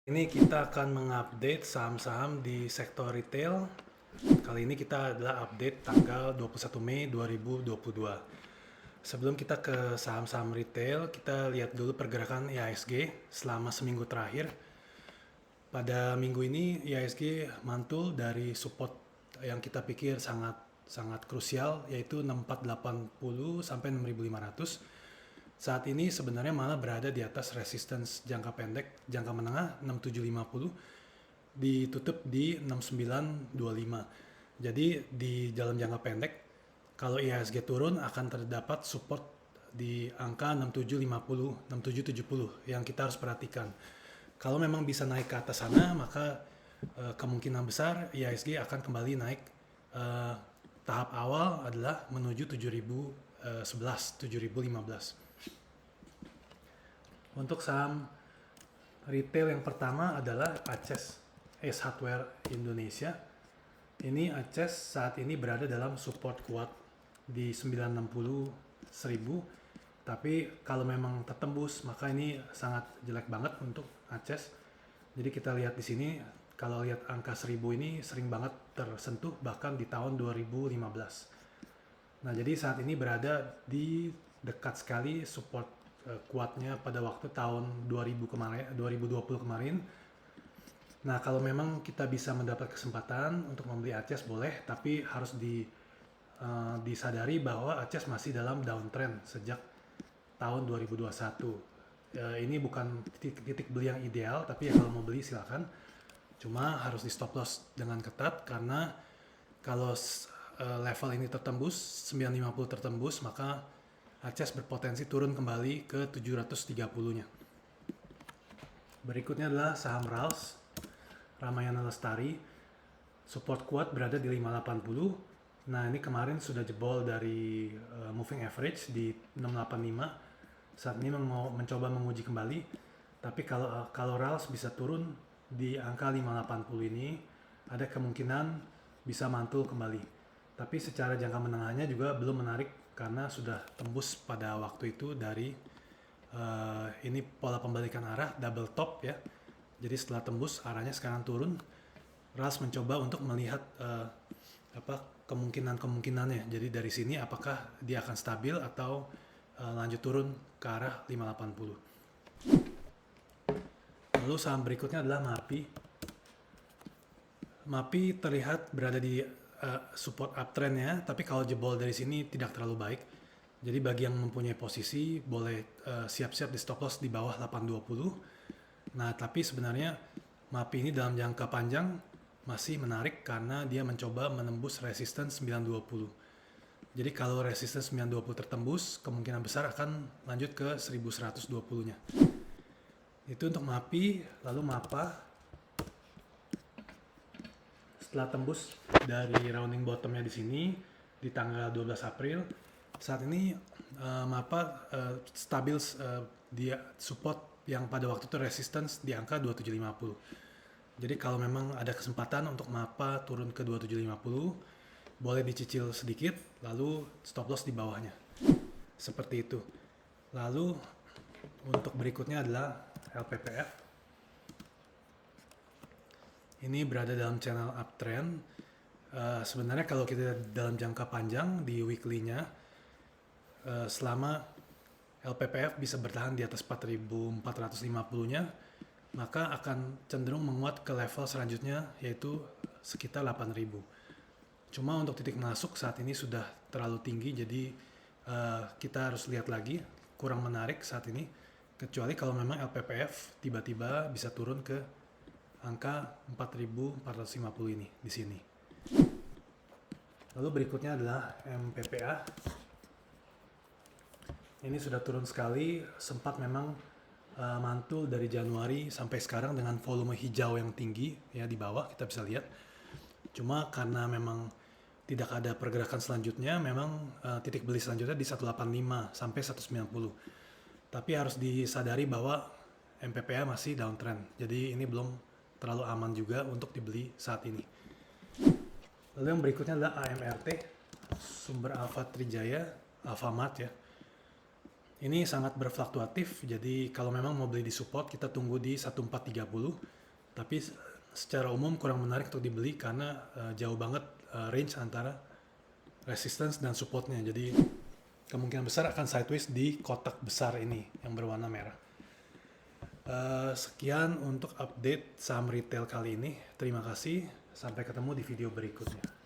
Ini kita akan mengupdate saham-saham di sektor retail. Kali ini kita adalah update tanggal 21 Mei 2022. Sebelum kita ke saham-saham retail, kita lihat dulu pergerakan IHSG selama seminggu terakhir. Pada minggu ini IHSG mantul dari support yang kita pikir sangat krusial, yaitu 6480 sampai 6500. Saat ini sebenarnya malah berada di atas resistance jangka pendek, jangka menengah 6750, ditutup di 6925. Jadi di dalam jangka pendek, kalau IHSG turun akan terdapat support di angka 6750, 6770 yang kita harus perhatikan. Kalau memang bisa naik ke atas sana, maka kemungkinan besar IHSG akan kembali naik. Tahap awal adalah menuju 7011, 7015. Untuk saham retail yang pertama adalah Aces Hardware Indonesia. Ini Aces saat ini berada dalam support kuat di 960.000. Tapi kalau memang tertembus, maka ini sangat jelek banget untuk Aces. Jadi kita lihat di sini, kalau lihat angka 1000 ini sering banget tersentuh bahkan di tahun 2015. Nah, jadi saat ini berada di dekat sekali support kuatnya pada waktu tahun 2020 kemarin. Nah, kalau memang kita bisa mendapat kesempatan untuk membeli Aces boleh, tapi harus disadari bahwa Aces masih dalam downtrend sejak tahun 2021. Ini bukan titik beli yang ideal, tapi ya kalau mau beli silakan. Cuma harus di stop loss dengan ketat, karena kalau level ini tertembus, 950 tertembus, maka Aces berpotensi turun kembali ke 730-nya. Berikutnya adalah saham RALS, Ramayana Lestari. Support kuat berada di 580. Nah, ini kemarin sudah jebol dari moving average di 685. Saat ini mau mencoba menguji kembali. Tapi kalau RALS bisa turun di angka 580 ini, ada kemungkinan bisa mantul kembali. Tapi secara jangka menengahnya juga belum menarik, karena sudah tembus pada waktu itu dari ini pola pembalikan arah double top ya. Jadi setelah tembus arahnya sekarang turun. RALS mencoba untuk melihat kemungkinannya. Jadi dari sini apakah dia akan stabil atau lanjut turun ke arah 580. Lalu saham berikutnya adalah MAPI. MAPI terlihat berada di support uptrendnya, tapi kalau jebol dari sini tidak terlalu baik. Jadi bagi yang mempunyai posisi boleh siap-siap di stop loss di bawah 820. Nah, tapi sebenarnya MAPI ini dalam jangka panjang masih menarik karena dia mencoba menembus resistance 920. Jadi kalau resistance 920 tertembus, kemungkinan besar akan lanjut ke 1120-nya. Itu untuk MAPI. Lalu MAPA, setelah tembus dari rounding bottomnya di sini di tanggal 12 April, saat ini MAPA stabil di support yang pada waktu itu resistance di angka 2750. Jadi kalau memang ada kesempatan untuk MAPA turun ke 2750, boleh dicicil sedikit lalu stop loss di bawahnya. Seperti itu. Lalu untuk berikutnya adalah LPPF. Ini berada dalam channel uptrend. Sebenarnya kalau kita dalam jangka panjang di weekly-nya, selama LPPF bisa bertahan di atas 4.450-nya, maka akan cenderung menguat ke level selanjutnya, yaitu sekitar 8.000. Cuma untuk titik masuk saat ini sudah terlalu tinggi, jadi kita harus lihat lagi, kurang menarik saat ini, kecuali kalau memang LPPF tiba-tiba bisa turun ke angka 4.450 ini di sini. Lalu berikutnya adalah MPPA. Ini sudah turun sekali, sempat memang mantul dari Januari sampai sekarang dengan volume hijau yang tinggi ya di bawah kita bisa lihat. Cuma karena memang tidak ada pergerakan selanjutnya, memang titik beli selanjutnya di 185 sampai 190. Tapi harus disadari bahwa MPPA masih downtrend. Jadi ini belum terlalu aman juga untuk dibeli saat ini. Lalu yang berikutnya adalah AMRT, Sumber Alfa Trijaya, Alfamart ya. Ini sangat berfluktuatif, jadi kalau memang mau beli di support kita tunggu di 1430. Tapi secara umum kurang menarik untuk dibeli karena jauh banget range antara resistance dan supportnya. Jadi kemungkinan besar akan sideways di kotak besar ini yang berwarna merah. Sekian untuk update saham retail kali ini. Terima kasih. Sampai ketemu di video berikutnya.